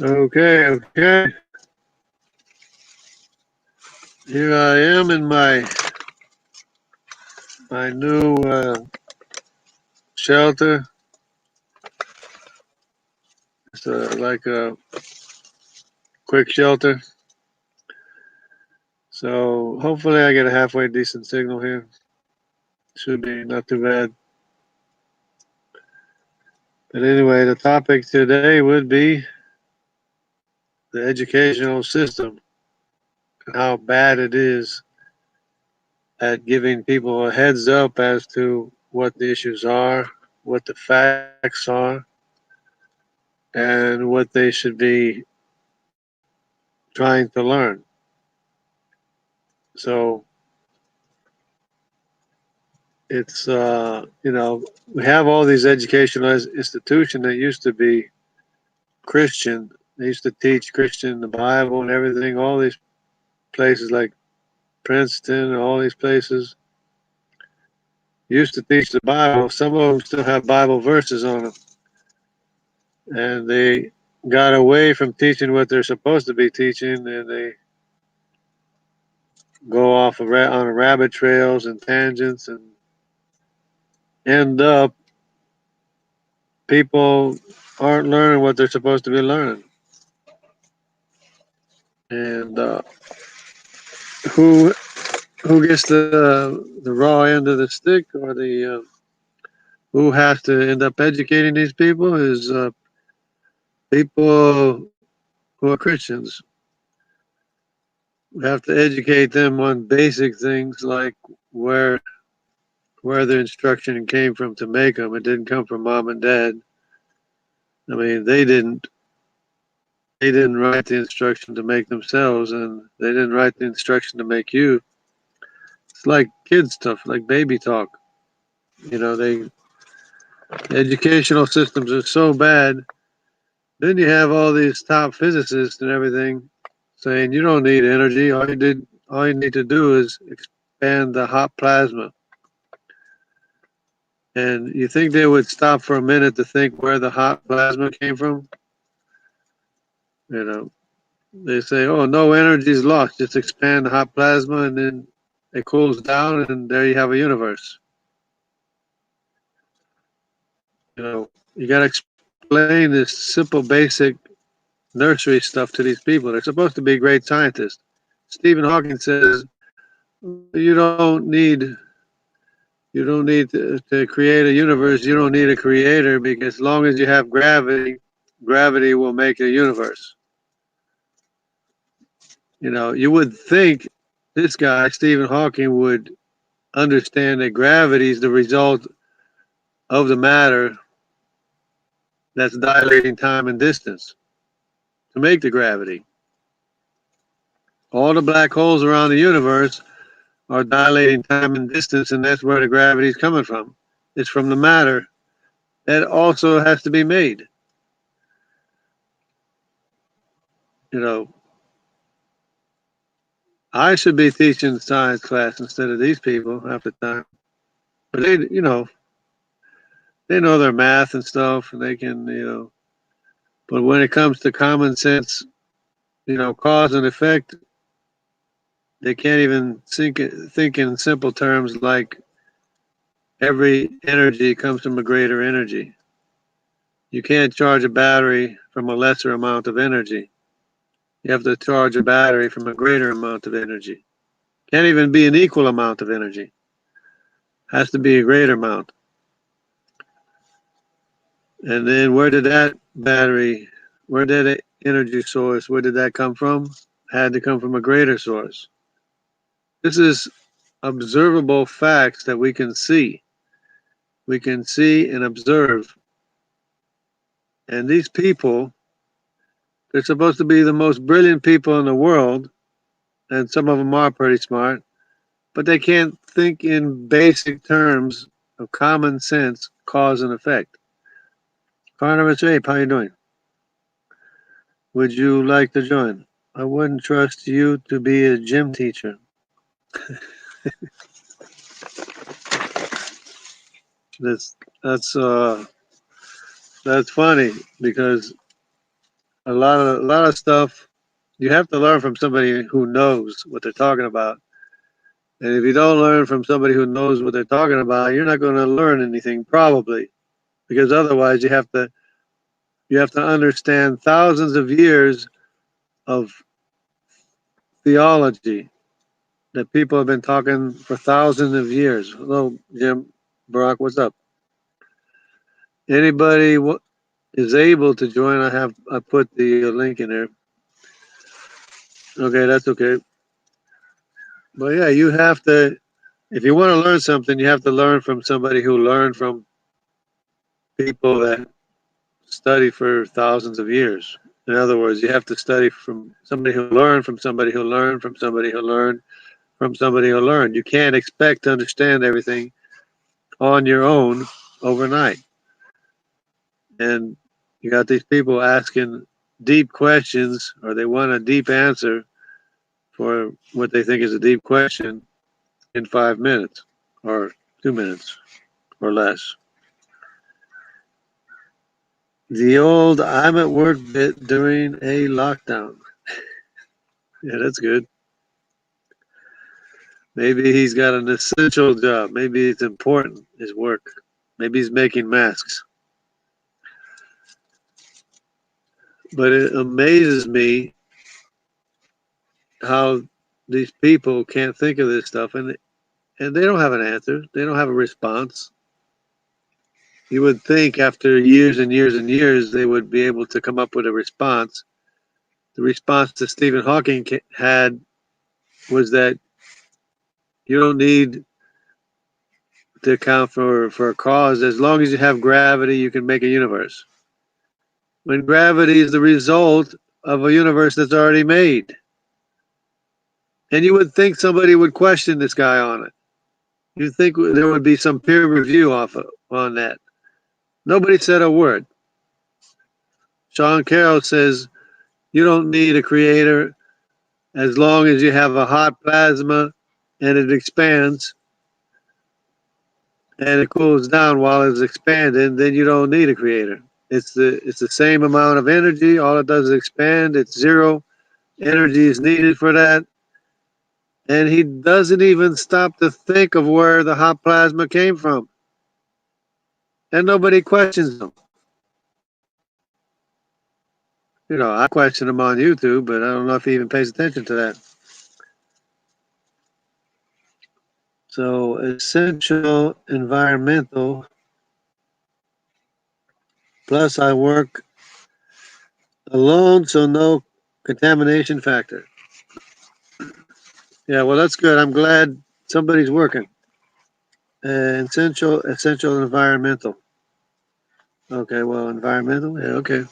Okay. Here I am in my new shelter. It's like a quick shelter. So hopefully I get a halfway decent signal here. Should be not too bad. But anyway, the topic today would be the educational system and how bad it is at giving people a heads up as to what the issues are, what the facts are, and what they should be trying to learn. So it's we have all these educational institutions that used to be Christian. They used to teach Christian, the Bible, and everything. All these places like Princeton, all these places used to teach the Bible. Some of them still have Bible verses on them, and they got away from teaching what they're supposed to be teaching, and they go off on rabbit trails and tangents, and end up people aren't learning what they're supposed to be learning. And who who gets the raw end of the stick, or the who has to end up educating these people is people who are Christians. We have to educate them on basic things like where where the instruction came from to make them. It didn't come from mom and dad. I mean, they didn't write the instruction to make themselves, and they didn't write the instruction to make you. It's like kid stuff, like baby talk. They educational systems are so bad. Then you have all these top physicists and everything saying you don't need energy. All you need to do is expand the hot plasma. And you think they would stop for a minute to think where the hot plasma came from? You know, they say, "Oh, no energy is lost. Just expand the hot plasma, and then it cools down, and there you have a universe." You got to explain this simple, basic nursery stuff to these people. They're supposed to be great scientists. Stephen Hawking says you don't need to create a universe. You don't need a creator, because as long as you have gravity, gravity will make a universe. You would think this guy, Stephen Hawking, would understand that gravity is the result of the matter that's dilating time and distance to make the gravity. All the black holes around the universe are dilating time and distance, and that's where the gravity is coming from. It's from the matter that also has to be made. You know, I should be teaching science class instead of these people half the time. But they know their math and stuff, and they can. But when it comes to common sense, cause and effect, they can't even think in simple terms like every energy comes from a greater energy. You can't charge a battery from a lesser amount of energy. You have to charge a battery from a greater amount of energy. Can't even be an equal amount of energy. Has to be a greater amount. And then where did that energy source, where did that come from? Had to come from a greater source. This is observable facts that we can see. We can see and observe. And these people, they're supposed to be the most brilliant people in the world, and some of them are pretty smart, but they can't think in basic terms of common sense, cause and effect. Carnivorous Ape, how you doing? Would you like to join? I wouldn't trust you to be a gym teacher. That's that's uh that's funny, because a lot of stuff you have to learn from somebody who knows what they're talking about. And if you don't learn from somebody who knows what they're talking about, you're not going to learn anything probably, because otherwise you have to understand thousands of years of theology that people have been talking for thousands of years. Hello, Jim, Barack, what's up? Anybody is able to join? I put the link in there. Okay, that's okay. But yeah, you have to, if you want to learn something, you have to learn from somebody who learned from people that study for thousands of years. In other words, you have to study from somebody who learned from somebody who learned from somebody who learned from somebody who learned. You can't expect to understand everything on your own overnight. And you got these people asking deep questions, or they want a deep answer for what they think is a deep question in 5 minutes or 2 minutes or less. The old "I'm at work" bit during a lockdown. Yeah, that's good. Maybe he's got an essential job. Maybe it's important, his work. Maybe he's making masks. But it amazes me how these people can't think of this stuff, and they don't have an answer. They don't have a response. You would think after years and years and years they would be able to come up with a response. The response that Stephen Hawking had was that you don't need to account for a cause. As long as you have gravity, you can make a universe. When gravity is the result of a universe that's already made. And you would think somebody would question this guy on it. You'd think there would be some peer review on that. Nobody said a word. Sean Carroll says you don't need a creator as long as you have a hot plasma and it expands and it cools down while it's expanding, then you don't need a creator. It's the same amount of energy. All it does is expand. It's zero energy is needed for that. And he doesn't even stop to think of where the hot plasma came from. And nobody questions him. I question him on YouTube, but I don't know if he even pays attention to that. So, essential environmental, plus I work alone, so no contamination factor. Yeah, well, that's good. I'm glad somebody's working. Essential environmental. Okay, well, environmental. Yeah, okay.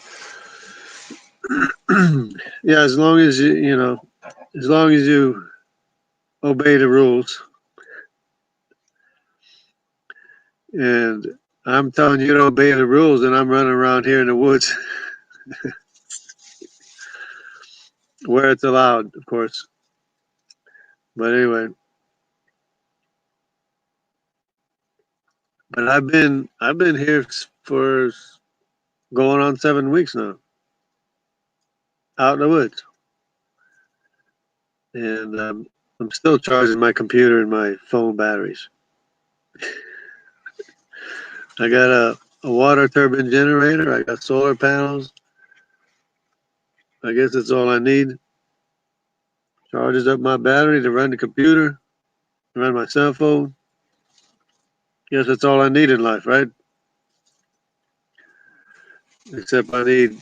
Yeah, as long as as long as you obey the rules. And I'm telling you to obey the rules, and I'm running around here in the woods where it's allowed, of course. But anyway, but I've been here for going on 7 weeks now, out in the woods, and I'm still charging my computer and my phone batteries. I got a water turbine generator. I got solar panels. I guess that's all I need. Charges up my battery to run the computer, run my cell phone. Guess that's all I need in life, right? Except I need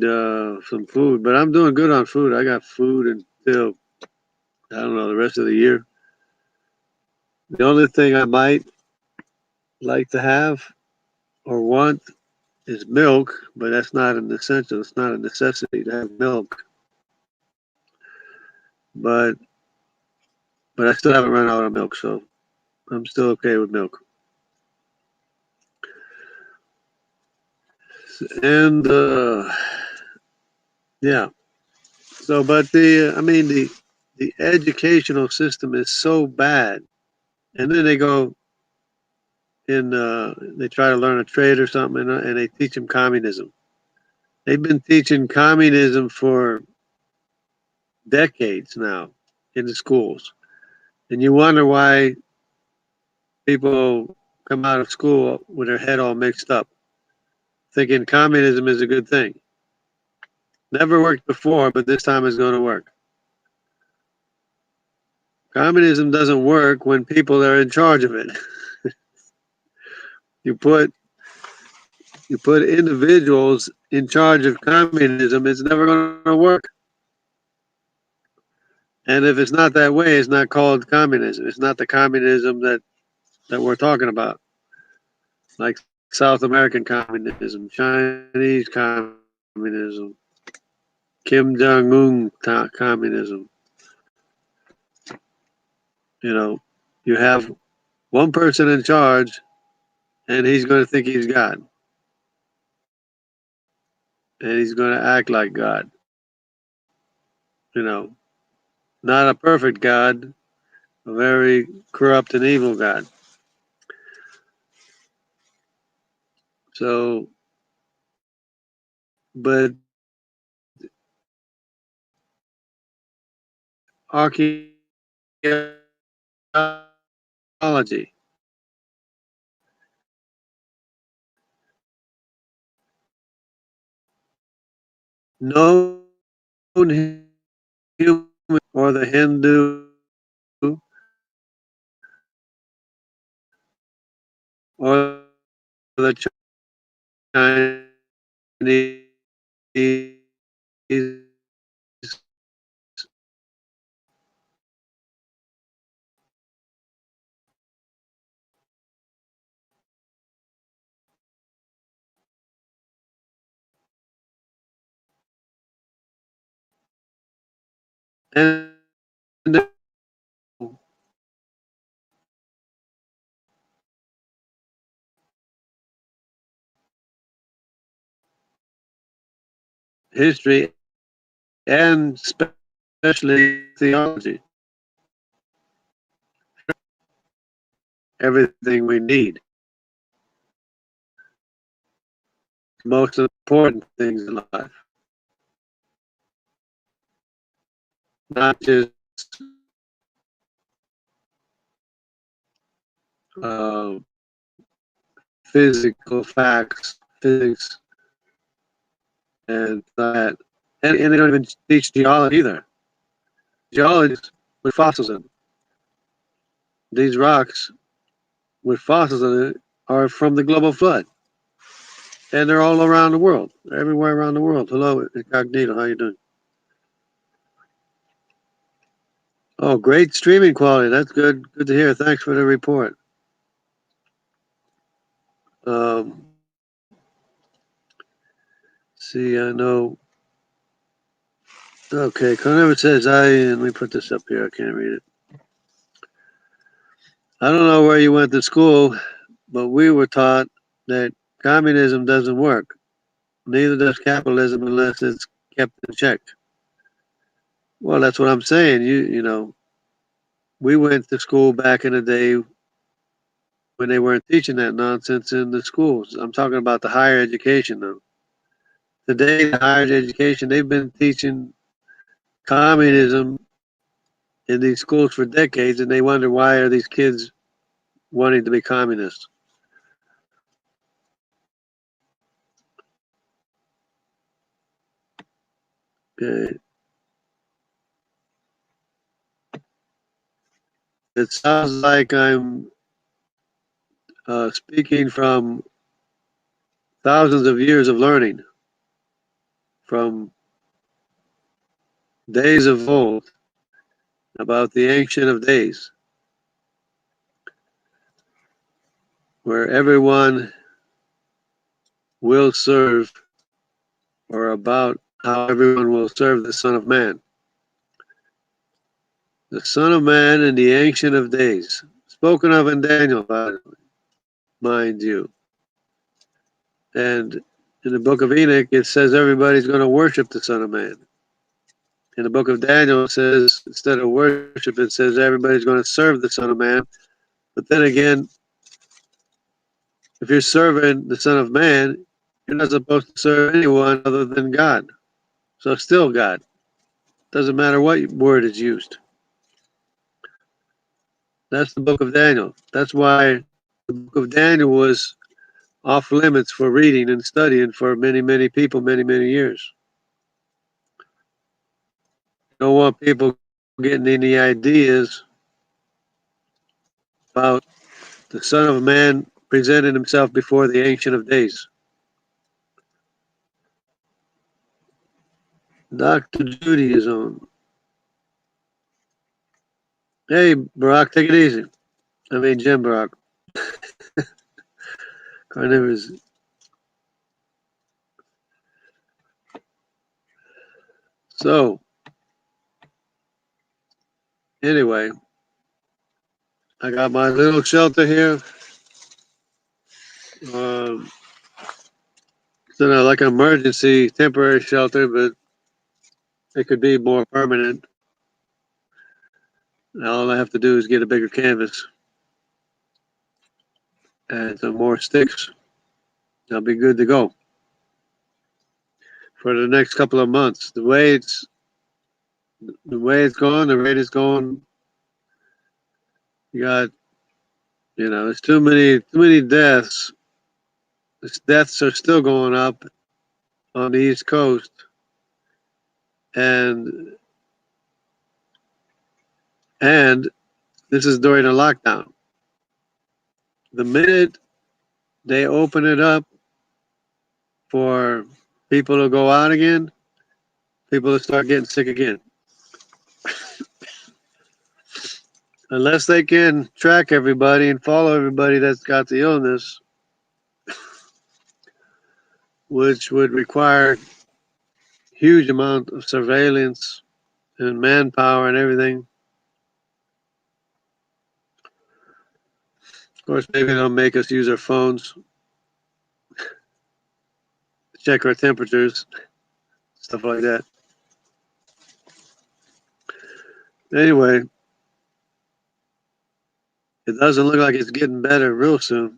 some food, but I'm doing good on food. I got food until I don't know the rest of the year. The only thing I might like to have or want is milk, but that's not an essential. It's not a necessity to have milk. But I still haven't run out of milk, so I'm still okay with milk. And yeah. So, but the educational system is so bad, and then they go and they try to learn a trade or something, and they teach them communism, They've been teaching communism for decades now in the schools. And you wonder why people come out of school with their head all mixed up, thinking communism is a good thing. Never worked before, but this time it's going to work. Communism doesn't work when people are in charge of it. you put individuals in charge of communism, it's never going to work. And if it's not that way, it's not called communism. It's not the communism that we're talking about, like South American communism, Chinese communism, Kim Jong Un communism. You know, you have one person in charge, and he's going to think he's God, and he's going to act like God. You know, not a perfect God, a very corrupt and evil God. So, but archaeology, known human or the Hindu or the Chinese and history and especially theology, everything we need, most important things in life, not just uh, physical facts, physics, and that. And they don't even teach geology either. Geology with fossils in them. These rocks with fossils in it are from the global flood. And they're all around the world, everywhere around the world. Hello, Incognito, how you doing? Oh, great streaming quality. That's good. Good to hear. Thanks for the report. Um, see, I know. Okay, Conover says let me put this up here. I can't read it. I don't know where you went to school, but we were taught that communism doesn't work. Neither does capitalism unless it's kept in check. Well, that's what I'm saying. You know, we went to school back in the day when they weren't teaching that nonsense in the schools. I'm talking about the higher education though. Today, the higher education, they've been teaching communism in these schools for decades, and they wonder why are these kids wanting to be communists. Okay. It sounds like I'm speaking from thousands of years of learning, from days of old, about the Ancient of Days, where everyone will serve, or about how everyone will serve the Son of Man. The Son of Man and the Ancient of Days, spoken of in Daniel, mind you. And in the book of Enoch, it says everybody's going to worship the Son of Man. In the book of Daniel, it says instead of worship, it says everybody's going to serve the Son of Man. But then again, if you're serving the Son of Man, You're not supposed to serve anyone other than God. So still God. Doesn't matter what word is used. That's the book of Daniel. That's why the book of Daniel was off limits for reading and studying for many, many people, many, many years. You don't want people getting any ideas about the Son of Man presenting himself before the Ancient of Days. Dr. Judaism. Hey, Barack, take it easy. I mean, Jim Barack. Carnivorous. So, anyway, I got my little shelter here. Um, it's like an emergency temporary shelter, but it could be more permanent. All I have to do is get a bigger canvas and some more sticks. I'll be good to go for the next couple of months. The way it's going, the rate is going. You got, there's too many deaths. The deaths are still going up on the East Coast, and this is during a lockdown. The minute they open it up for people to go out again, people will start getting sick again. Unless they can track everybody and follow everybody that's got the illness, which would require huge amount of surveillance and manpower and everything. Of course, maybe they'll make us use our phones, check our temperatures, stuff like that. Anyway, it doesn't look like it's getting better real soon.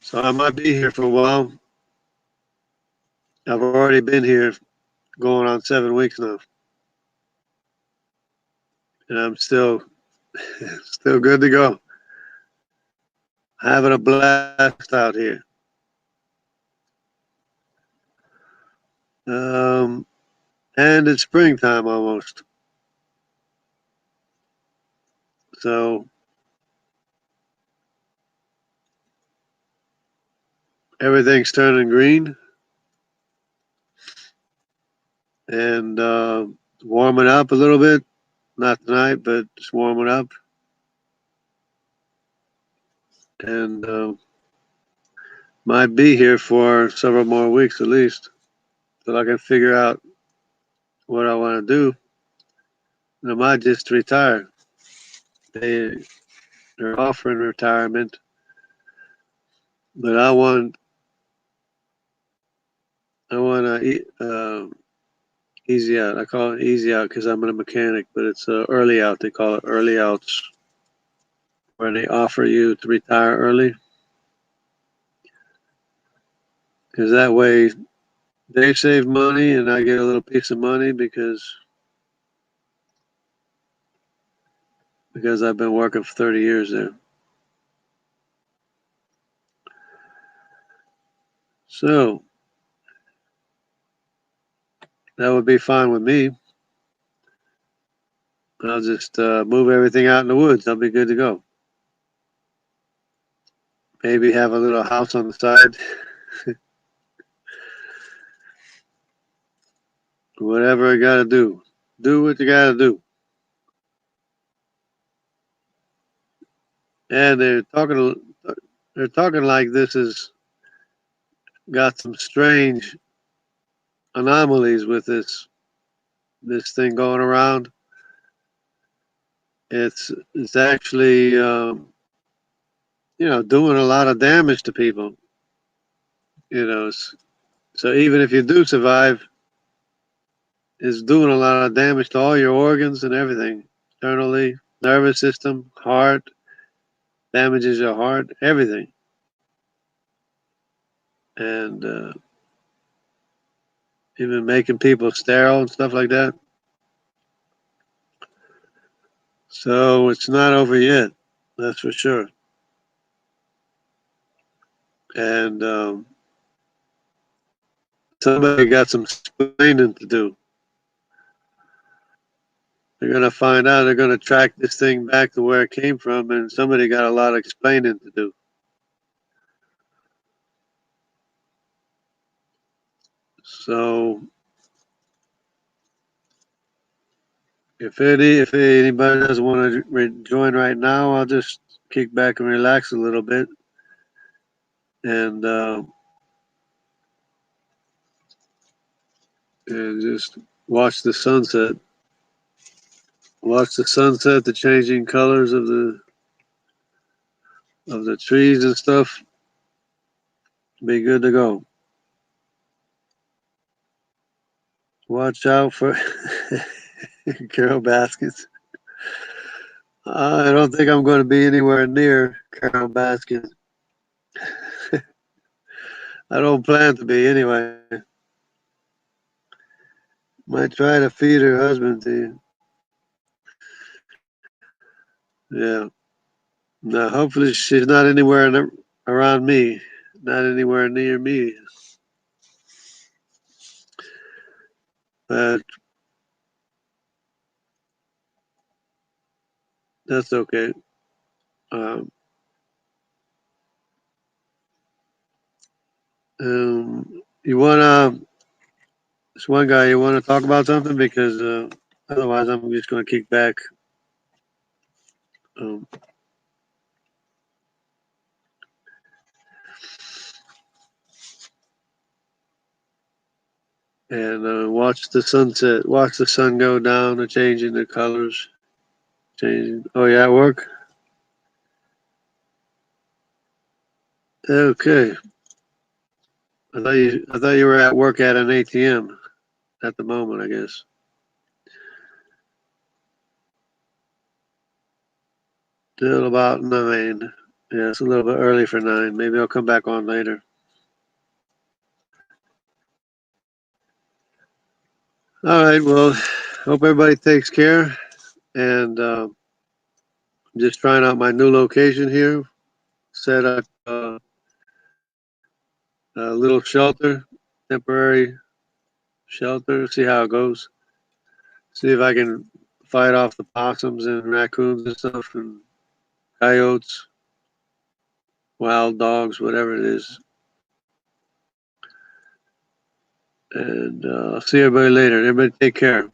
So I might be here for a while. I've already been here going on 7 weeks now. And I'm still good to go. Having a blast out here. And it's springtime almost. So everything's turning green and warming up a little bit. Not tonight, but just warming up. And might be here for several more weeks at least, till I can figure out what I want to do. And I might just retire. They're offering retirement, but I want to easy out. I call it easy out because I'm a mechanic, but it's early out. They call it early outs, where they offer you to retire early, because that way they save money and I get a little piece of money because I've been working for 30 years there. So that would be fine with me. I'll just move everything out in the woods. I'll be good to go. Maybe have a little house on the side. Whatever I gotta do. Do what you gotta do. And they're talking like this has got some strange anomalies with this thing going around. It's actually doing a lot of damage to people. So even if you do survive, it's doing a lot of damage to all your organs and everything, internally, nervous system, heart, damages your heart, everything. And even making people sterile and stuff like that. So it's not over yet, that's for sure. And somebody got some explaining to do. They're going to find out, they're going to track this thing back to where it came from, and somebody got a lot of explaining to do. So if anybody doesn't want to join right now, I'll just kick back and relax a little bit and just watch the sunset. Watch the sunset, the changing colors of the trees and stuff. Be good to go. Watch out for Carol Baskins. I don't think I'm going to be anywhere near Carol Baskins. I don't plan to be anyway. Might try to feed her husband to you. Yeah. No, hopefully she's not anywhere around me. Not anywhere near me. But that's okay. Um, you wanna, this one guy, you wanna talk about something? Because otherwise, I'm just gonna kick back. Um, and watch the sunset. Watch the sun go down and changing the colors. Changing. Oh, yeah, at work. Okay. I thought you were at work at an ATM at the moment, I guess. Still about 9. Yeah, it's a little bit early for 9. Maybe I'll come back on later. All right. Well, hope everybody takes care. And I'm just trying out my new location here. Set up a little shelter, temporary shelter. See how it goes. See if I can fight off the possums and raccoons and stuff and coyotes, wild dogs, whatever it is. And I'll see everybody later. Everybody take care.